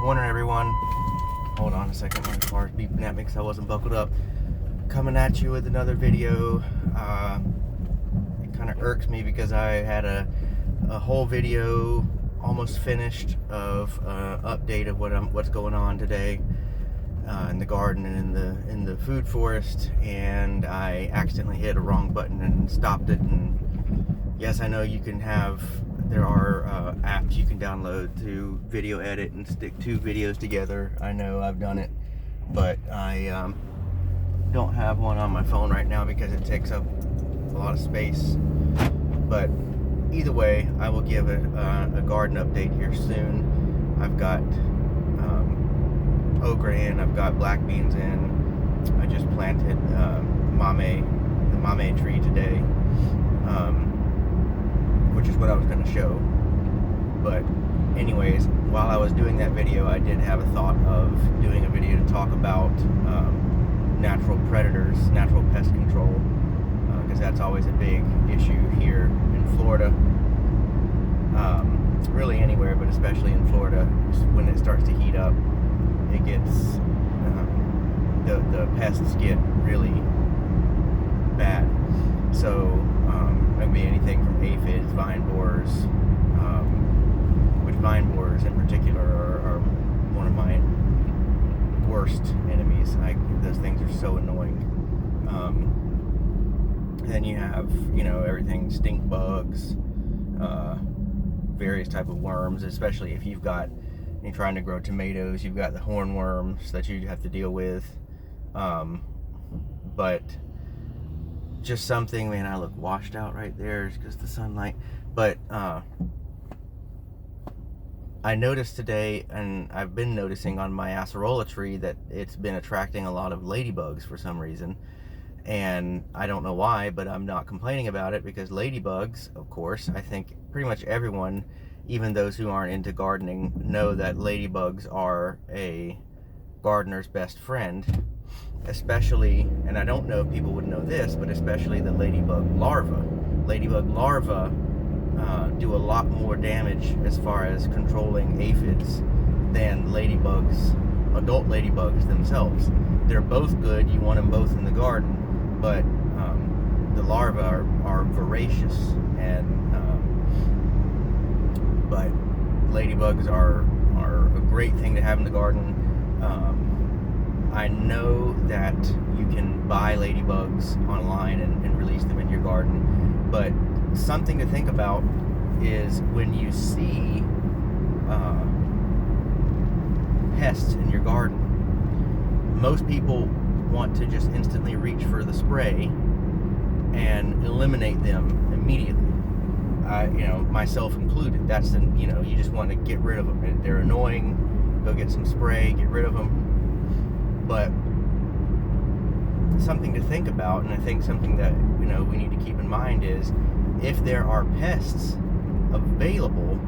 Morning, everyone. Hold on a second, my car's beeping at me because I wasn't buckled up. Coming at you with another video. It kind of irks me because I had a whole video almost finished of update of what's going on today in the garden and in the food forest, and I accidentally hit a wrong button and stopped it. And yes, I know there are apps you can download to video edit and stick two videos together. I know I've done it, but I don't have one on my phone right now because it takes up a lot of space. But either way, I will give a garden update here soon. I've got okra in, I've got black beans in. I just planted the mame tree today, which is what I was going to show. But anyways, while I was doing that video, I did have a thought of doing a video to talk about natural predators, natural pest control, because that's always a big issue here in Florida. Really anywhere, but especially in Florida, when it starts to heat up, it gets the pests get really bad. So it can be anything from aphids, vine borers, which vine borers in particular are one of my worst enemies. Those things are so annoying. Then you have, everything, stink bugs, various type of worms, especially if you're trying to grow tomatoes. You've got the hornworms that you have to deal with. But just something, man, I look washed out right there because the sunlight. But I noticed today, and I've been noticing on my acerola tree, that it's been attracting a lot of ladybugs for some reason. And I don't know why, but I'm not complaining about it, because ladybugs, of course, I think pretty much everyone, even those who aren't into gardening, know that ladybugs are a gardener's best friend. Especially, and I don't know if people would know this, but especially the ladybug larvae. Ladybug larvae do a lot more damage as far as controlling aphids than adult ladybugs themselves. They're both good, you want them both in the garden, but the larvae are voracious, but ladybugs are a great thing to have in the garden. I know that you can buy ladybugs online and release them in your garden, but something to think about is when you see pests in your garden, most people want to just instantly reach for the spray and eliminate them immediately. Myself included. That's you just want to get rid of them. They're annoying. Go get some spray, get rid of them. But something to think about, and I think something that we need to keep in mind, is if there are pests available,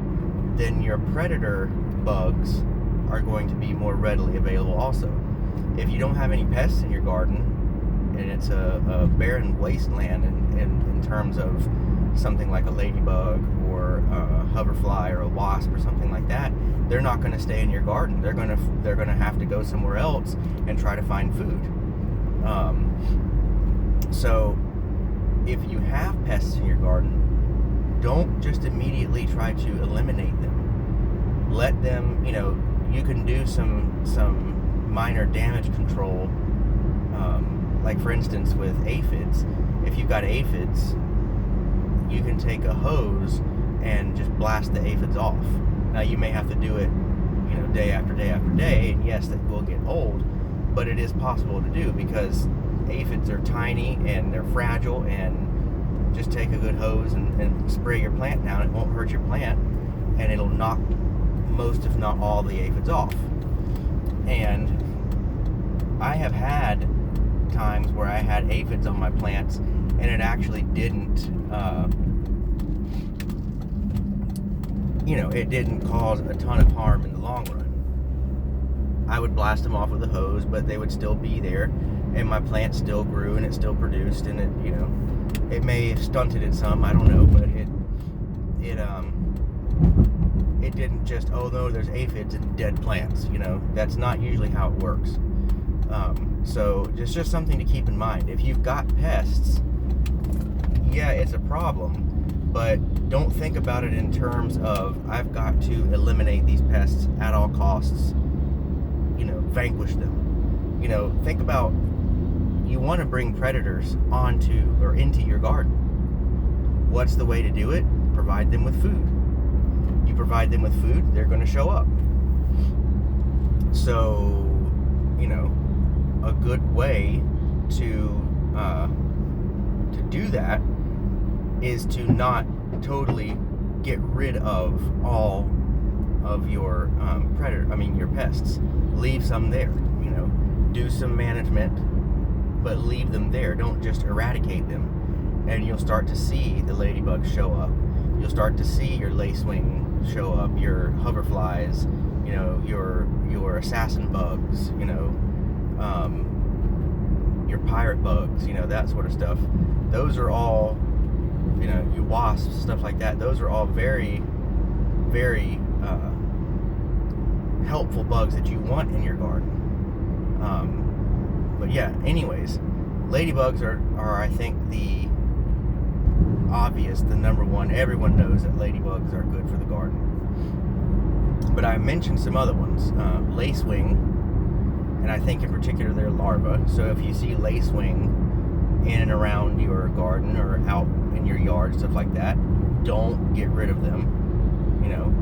then your predator bugs are going to be more readily available also. If you don't have any pests in your garden, and it's a barren wasteland in terms of something like a ladybug or a hoverfly or a wasp or something like that, they're not going to stay in your garden. They're going to have to go somewhere else and try to find food. So if you have pests in your garden, don't just immediately try to eliminate them. Let them, you can do some minor damage control. Like for instance with aphids, if you've got aphids, you can take a hose and just blast the aphids off. Now you may have to do it, day after day after day, and yes, that will get old, but it is possible to do, because aphids are tiny and they're fragile, and just take a good hose and spray your plant down. It won't hurt your plant, and it'll knock most, if not all, the aphids off. And I have had times where I had aphids on my plants, and it actually didn't it didn't cause a ton of harm in the long run. I would blast them off with a hose, but they would still be there, and my plant still grew and it still produced, and it may have stunted it some, I don't know, but it didn't isn't just, oh no, there's aphids and dead plants. You know, that's not usually how it works. So it's just something to keep in mind. If you've got pests, yeah, it's a problem, but don't think about it in terms of, I've got to eliminate these pests at all costs, you know, vanquish them. You know, think about, you want to bring predators onto or into your garden. What's the way to do it? Provide them with food. You provide them with food, they're going to show up. So, you know, a good way to do that is to not totally get rid of all of your your pests. Leave some there, you know, do some management, but leave them there. Don't just eradicate them, and you'll start to see the ladybugs show up. You'll start to see your lacewing show up, your hoverflies, you know, your assassin bugs, you know, your pirate bugs, you know, that sort of stuff. Those are all, you know, your wasps, stuff like that. Those are all very, very helpful bugs that you want in your garden. But yeah, anyways, ladybugs are I think the obvious, the number one. Everyone knows that ladybugs are good for the garden. But I mentioned some other ones, lacewing, and I think in particular they're larvae. So if you see lacewing in and around your garden or out in your yard, stuff like that, don't get rid of them. You know,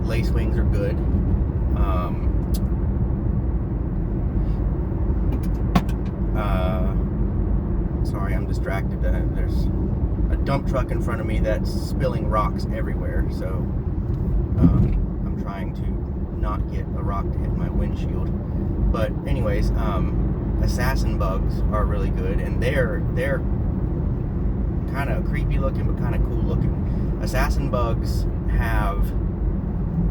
lacewings are good. Sorry, I'm distracted. There's a dump truck in front of me that's spilling rocks everywhere, so I'm trying to not get a rock to hit my windshield. But anyways, assassin bugs are really good, and they're kind of creepy looking but kind of cool looking. Assassin bugs have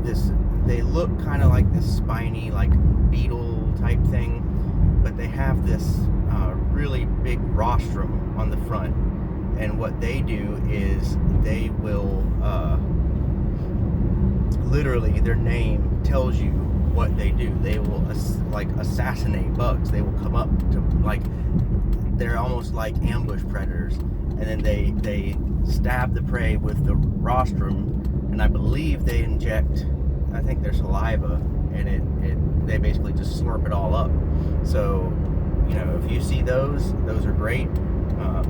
this, they look kind of like this spiny, like beetle type thing, but they have this really big rostrum on the front, and what they do is they will literally, their name tells you what they do. They will like assassinate bugs. They will come up to, like, they're almost like ambush predators, and then they stab the prey with the rostrum, and I believe they inject, I think, their saliva, and they basically just slurp it all up. So, you know, if you see those are great.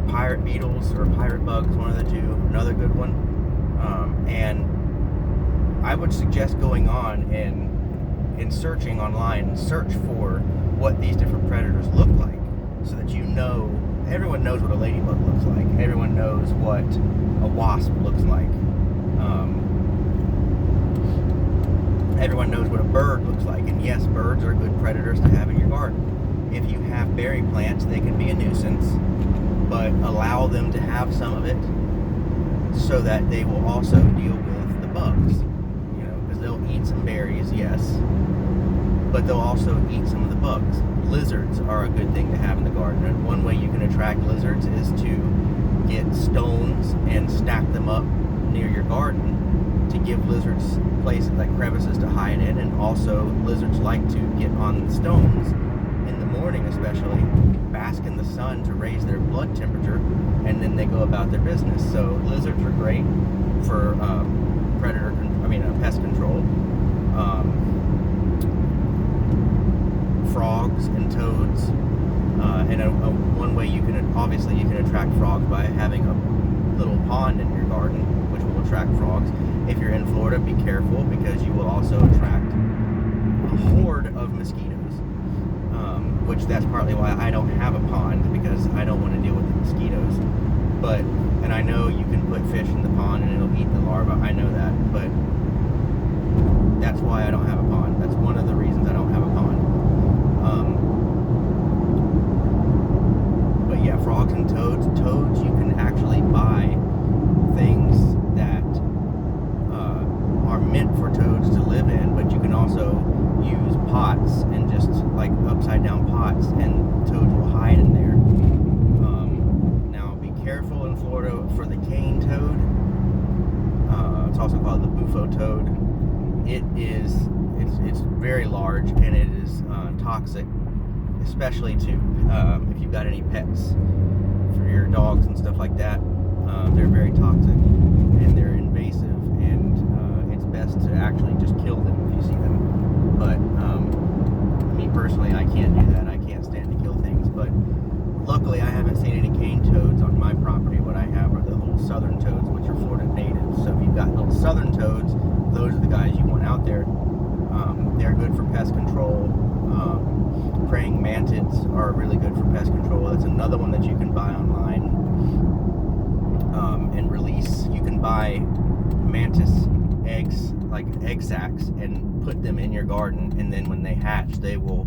Pirate beetles or pirate bugs, one of the two, another good one. And I would suggest going on and searching online, search for what these different predators look like, so that you know, everyone knows what a ladybug looks like. Everyone knows what a wasp looks like. Everyone knows what a bird looks like. And yes, birds are good predators to have in your garden. If you have berry plants, they can be a nuisance, but allow them to have some of it so that they will also deal with the bugs, you know, because they'll eat some berries, yes, but they'll also eat some of the bugs. Lizards are a good thing to have in the garden, and one way you can attract lizards is to get stones and stack them up near your garden to give lizards places like crevices to hide in, and also lizards like to get on the stones in the morning, especially bask in the sun to raise their blood temperature, and then they go about their business. So lizards are great for pest control. Frogs and toads, and one way you can attract frogs by having a little pond in your garden, which will attract frogs. If you're in Florida, be careful, because you will also attract a horde of mosquitoes. Which that's partly why I don't have a pond, because I don't want to deal with the mosquitoes. And I know you can put fish in the pond and it'll eat the larva, I know that, but that's why I don't have a pond. That's one of the reasons I don't have a pond. But yeah, frogs and toads. Toads, you can actually buy things that are meant for toads to live in, but you can also use pots, and just like upside down pots, and toads will hide in there. Now be careful in Florida for the cane toad. It's also called the bufo toad. it's very large, and it is toxic, especially to if you've got any pets, for your dogs and stuff like that. They're very toxic and they're invasive, and it's best to actually just kill them if you see them. But me personally, I can't do that. I can't stand to kill things. But luckily, I haven't seen any cane toads on my property. What I have are the little southern toads, which are Florida natives. So if you've got little southern toads, those are the guys you want out there. They're good for pest control. Praying mantids are really good for pest control. That's another one that you can buy online and release. You can buy mantis eggs, like egg sacs, and put them in your garden, and then when they hatch, they will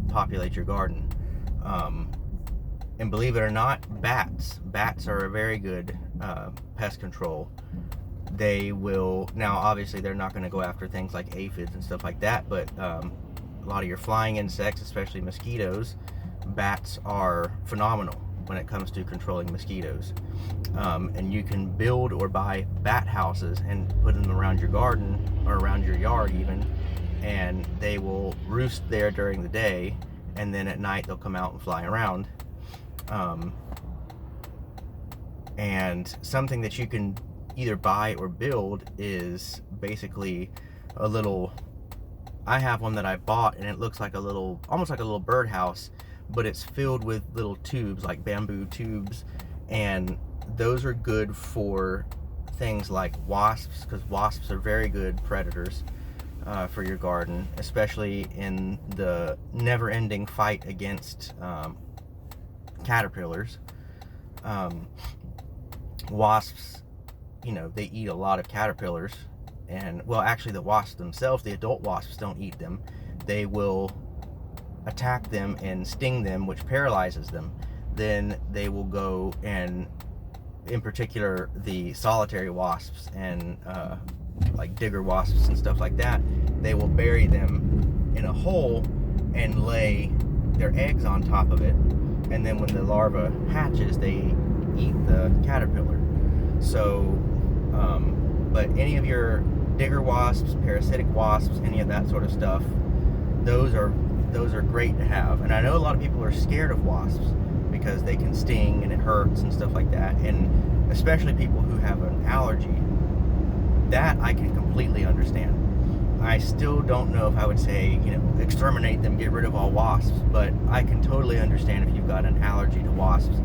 populate your garden. And believe it or not, bats are a very good pest control. They will, now obviously they're not going to go after things like aphids and stuff like that, but a lot of your flying insects, especially mosquitoes, bats are phenomenal when it comes to controlling mosquitoes. And you can build or buy bat houses and put them around your garden or around your yard even, and they will roost there during the day, and then at night they'll come out and fly around. And something that you can either buy or build is basically a little, I have one that I bought, and it looks like a little, almost like a little birdhouse, but it's filled with little tubes, like bamboo tubes, and those are good for things like wasps, because wasps are very good predators for your garden, especially in the never-ending fight against caterpillars. Wasps, you know, they eat a lot of caterpillars, and well, actually the wasps themselves, the adult wasps, don't eat them. They will attack them and sting them, which paralyzes them. Then they will go and, in particular, the solitary wasps and like digger wasps and stuff like that, they will bury them in a hole and lay their eggs on top of it, and then when the larva hatches, they eat the caterpillar. So but any of your digger wasps, parasitic wasps, any of that sort of stuff, those are great to have. And I know a lot of people are scared of wasps because they can sting and it hurts and stuff like that, and especially people who have an allergy. That I can completely understand. I still don't know if I would say, you know, exterminate them, get rid of all wasps, but I can totally understand if you've got an allergy to wasps.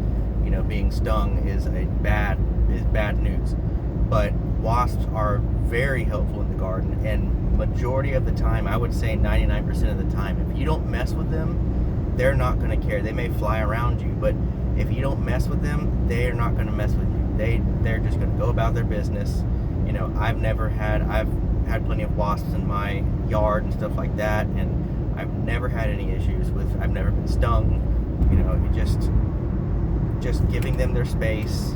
You know, being stung is bad news. But wasps are very helpful in the garden, and majority of the time, I would say 99% of the time, if you don't mess with them, they're not going to care. They may fly around you, but if you don't mess with them, they're not going to mess with you. They're just going to go about their business. You know, I've had plenty of wasps in my yard and stuff like that, and I've never had any issues with, I've never been stung. You know, just giving them their space.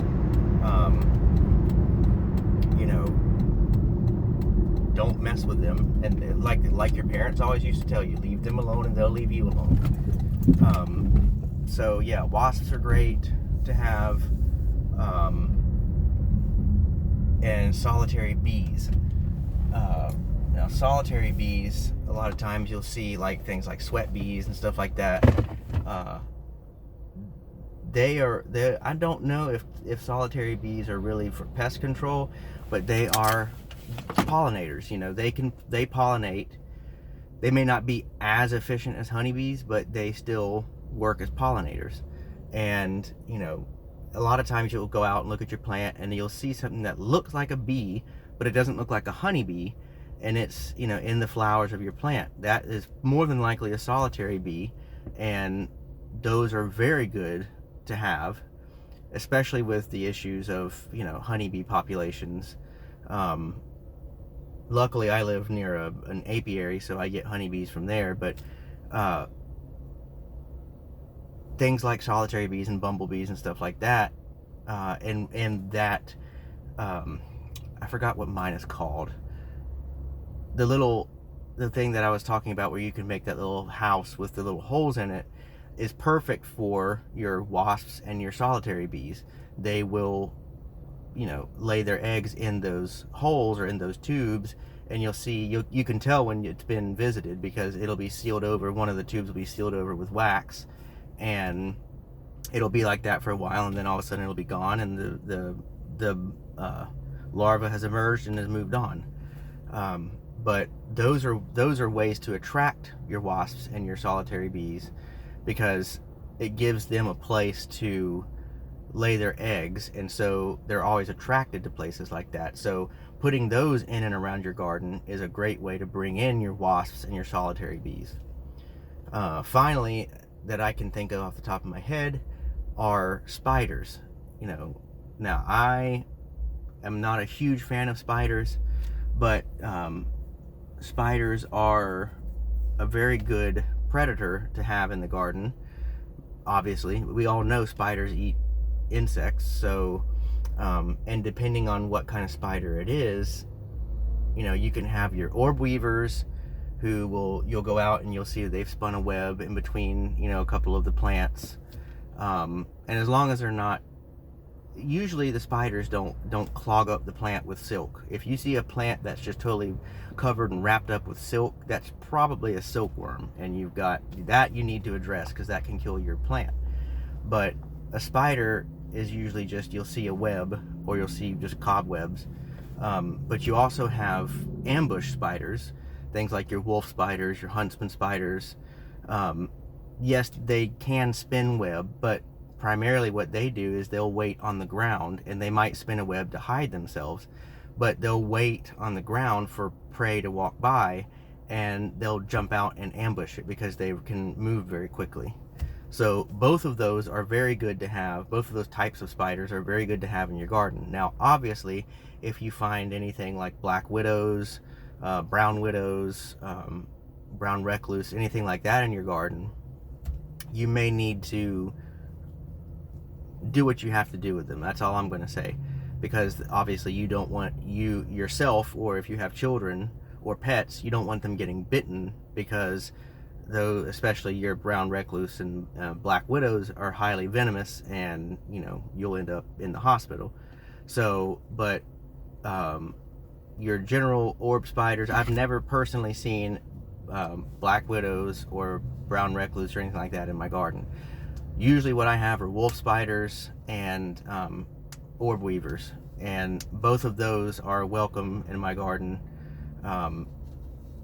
You know, don't mess with them, and like your parents always used to tell you, leave them alone and they'll leave you alone. So yeah, wasps are great to have, and solitary bees. Now solitary bees, a lot of times you'll see like things like sweat bees and stuff like that. I don't know if solitary bees are really for pest control, but they are pollinators. You know, they pollinate. They may not be as efficient as honeybees, but they still work as pollinators. And, you know, a lot of times you'll go out and look at your plant and you'll see something that looks like a bee, but it doesn't look like a honeybee, and it's, you know, in the flowers of your plant. That is more than likely a solitary bee, and those are very good to have, especially with the issues of, you know, honeybee populations. Luckily I live near an apiary, so I get honeybees from there, but things like solitary bees and bumblebees and stuff like that, and that I forgot what mine is called, the thing that I was talking about where you can make that little house with the little holes in it, is perfect for your wasps and your solitary bees. They will, you know, lay their eggs in those holes or in those tubes, and you'll see, you can tell when it's been visited, because it'll be sealed over. One of the tubes will be sealed over with wax, and it'll be like that for a while, and then all of a sudden it'll be gone, and the larva has emerged and has moved on. But those are ways to attract your wasps and your solitary bees, because it gives them a place to lay their eggs, and so they're always attracted to places like that. So putting those in and around your garden is a great way to bring in your wasps and your solitary bees. Finally, that I can think of off the top of my head, are spiders. Now I am not a huge fan of spiders, but spiders are a very good predator to have in the garden. Obviously, we all know spiders eat insects, so and depending on what kind of spider it is, you can have your orb weavers, you'll go out and you'll see that they've spun a web in between a couple of the plants, and as long as they're not, usually the spiders don't clog up the plant with silk. If you see a plant that's just totally covered and wrapped up with silk, that's probably a silkworm, and you've got that you need to address, because that can kill your plant. But a spider is usually just, you'll see a web, or you'll see just cobwebs. But you also have ambush spiders, things like your wolf spiders, your huntsman spiders. Yes, they can spin web, but primarily what they do is they'll wait on the ground, and they might spin a web to hide themselves, but they'll wait on the ground for prey to walk by, and they'll jump out and ambush it, because they can move very quickly. So both of those are very good to have. Both of those types of spiders are very good to have in your garden. Now, obviously, if you find anything like black widows, brown widows, brown recluse, anything like that in your garden, you may need to do what you have to do with them. That's all I'm going to say, because obviously you don't want, you yourself, or if you have children or pets, you don't want them getting bitten, because though especially your brown recluse and black widows are highly venomous, and you'll end up in the hospital. So, but your general orb spiders, I've never personally seen black widows or brown recluse or anything like that in my garden. Usually what I have are wolf spiders and orb weavers, and both of those are welcome in my garden,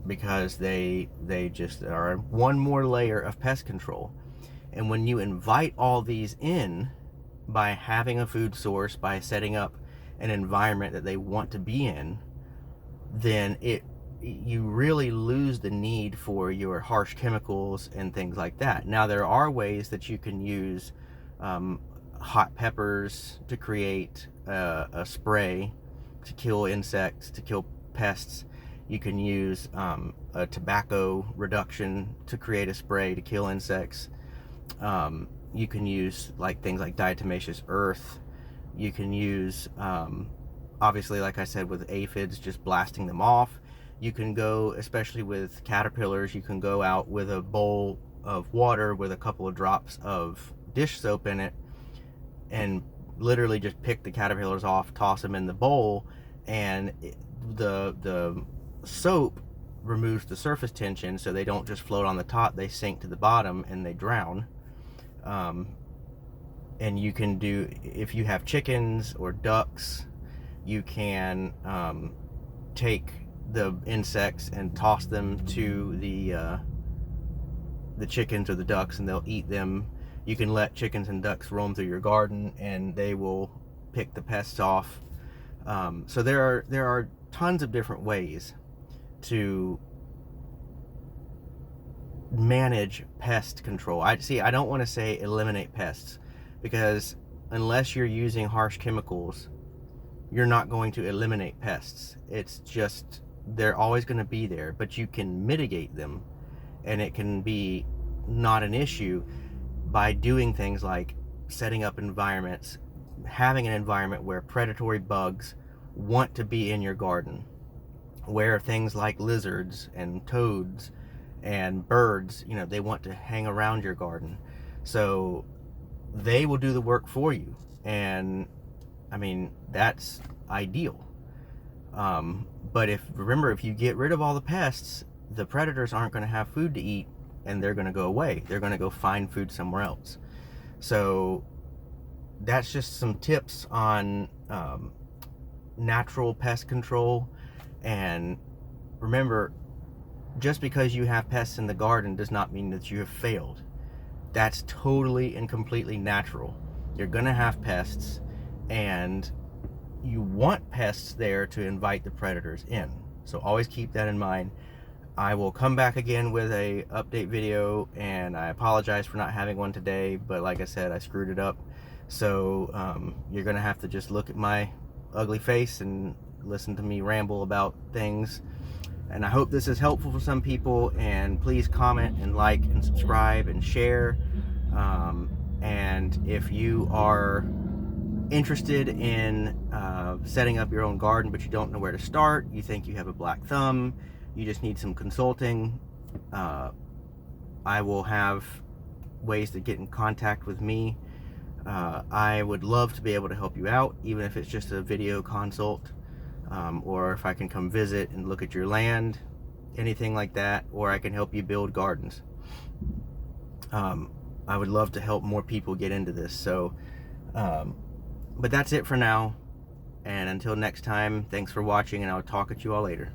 because they just are one more layer of pest control. And when you invite all these in by having a food source, by setting up an environment that they want to be in, then you really lose the need for your harsh chemicals and things like that. Now, there are ways that you can use hot peppers to create a spray to kill insects, to kill pests. You can use a tobacco reduction to create a spray to kill insects. You can use things like diatomaceous earth. You can use, obviously, like I said, with aphids, just blasting them off. You can go, especially with caterpillars, you can go out with a bowl of water with a couple of drops of dish soap in it, and literally just pick the caterpillars off, toss them in the bowl, and the soap removes the surface tension, so they don't just float on the top, they sink to the bottom and they drown. And you can do, if you have chickens or ducks, you can take the insects and toss them to the chickens or the ducks, and they'll eat them. You can let chickens and ducks roam through your garden, and they will pick the pests off. So there are tons of different ways to manage pest control. I don't want to say eliminate pests, because unless you're using harsh chemicals, you're not going to eliminate pests. It's just, they're always going to be there, but you can mitigate them, and it can be not an issue by doing things like setting up environments, having an environment where predatory bugs want to be in your garden, where things like lizards and toads and birds, they want to hang around your garden. So they will do the work for you, and I mean, that's ideal. But remember, if you get rid of all the pests, the predators aren't going to have food to eat, and they're going to go away. They're going to go find food somewhere else. So that's just some tips on natural pest control. And remember, just because you have pests in the garden does not mean that you have failed. That's totally and completely natural. You're going to have pests, and you want pests there to invite the predators in. So always keep that in mind. I will come back again with a update video, and I apologize for not having one today, but like I said, I screwed it up. So you're gonna have to just look at my ugly face and listen to me ramble about things. And I hope this is helpful for some people, and please comment and like and subscribe and share. And if you are interested in setting up your own garden, but you don't know where to start, you think you have a black thumb, you just need some consulting, I will have ways to get in contact with me. I would love to be able to help you out, even if it's just a video consult, or if I can come visit and look at your land, anything like that, or I can help you build gardens. I would love to help more people get into this. So but that's it for now, and until next time, thanks for watching, and I'll talk at you all later.